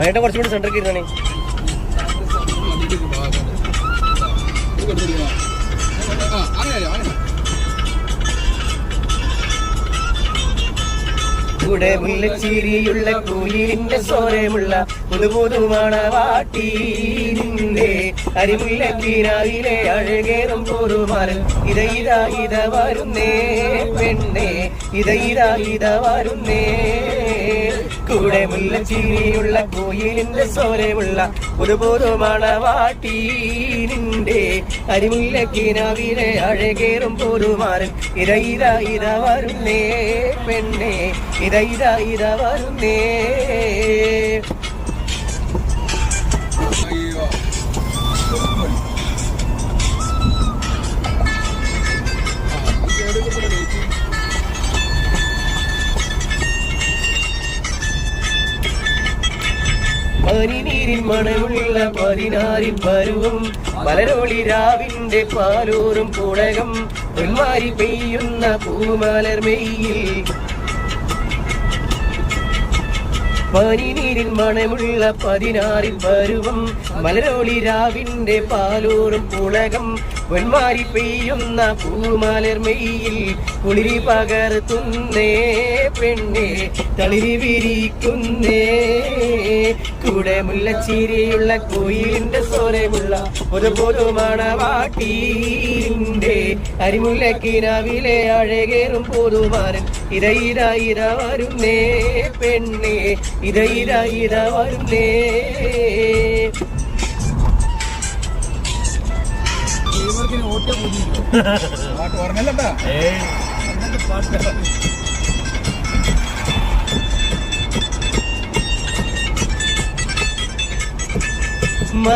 വേണ്ട കുറച്ചുകൂടി സെന്ററിൽ ഇരുന്നാണ്. കൂടെ മുല്ലച്ചിരിയുള്ള കുയിലിന്റെ സ്വരമുള്ള പുതുപുതുമണവാട്ടിന്റെ അരിമുല്ലക്കിനാവിലെ അഴകേറും പോരുമാരൻ ഇത വരുന്നേ പെണ്ണേ ഇത വരുന്നേ. കൂടെ മുല്ലച്ചിരിയുള്ള കുയിലിന്റെ സ്വരമുള്ള പുതുപുതുമണവാട്ടിന്റെ അരിമുല്ലക്കിനാവിലെ അഴകേറും പോരുമാരൻ ഇത വരുന്നേ പെണ്ണേ ഇത വരുന്നേ. പനിനീരിൻ മണമുള്ള 16 പരുവം മലരോളി രാവിന്റെ പാലൂറും പുളകം ഉന്മാരി പെയ്യുന്ന പൂമലർമെയിൽ. പനിനീരിൻ മണമുള്ള 16 പരുവം മലരോളി രാവിന്റെ പാലൂറും പുളകം പൊന്മാരി പെയ്യുന്ന പൂമലർമെയിൽ കുളിരി പകർത്തുന്നേ പെണ്ണേ തളിരി വിരിക്കുന്നേ. കൂടെ മുല്ലച്ചിരിയുള്ള കുയിലിന്റെ സ്വരമുള്ള പുതുപുതുമണവാട്ടിന്റെ അരിമുല്ലക്കിനാവിലെ അഴകേറും പുതുമാരൻ ഇത വരുന്നേ പെണ്ണേ ഇത വരുന്നേ.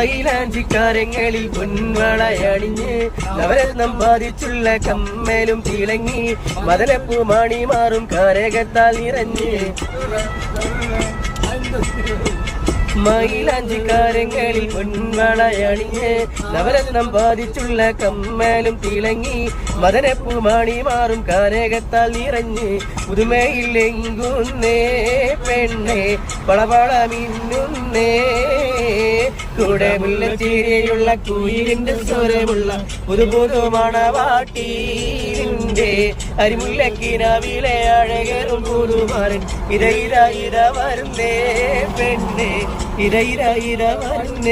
മൈലാഞ്ചിക്കാരങ്ങളിൽ പൊൻവളയണിഞ്ഞ് നവരത്നം ബാധിച്ചുള്ള കമ്മലും തിളങ്ങി മദനപ്പൂ മാണി മാറും കാരകത്താൽ നിറഞ്ഞ്. മൈലാഞ്ചിക്കാരങ്ങളിൽ പൊൻവളയണിഞ്ഞ് നവരത്നം ബാധിച്ചുള്ള കമ്മലും തിളങ്ങി മദനപ്പൂ മാണി മാറും കാരകത്താൽ നിറഞ്ഞ് പുതുമയിലെങ്കുന്നേ പെണ്ണേ പളപള മിന്നുന്നേ. കൂടെ മുല്ലച്ചിരിയുള്ള കുയിലിന്റെ സ്വരമുള്ള പുതുപുതുമണവാട്ടിന്റെ അരിമുല്ലക്കിനാവിലെ അഴകേറും പുതുമാരൻ ഇത വരുന്നേ പെണ്ണേ ഇത വരുന്നേ.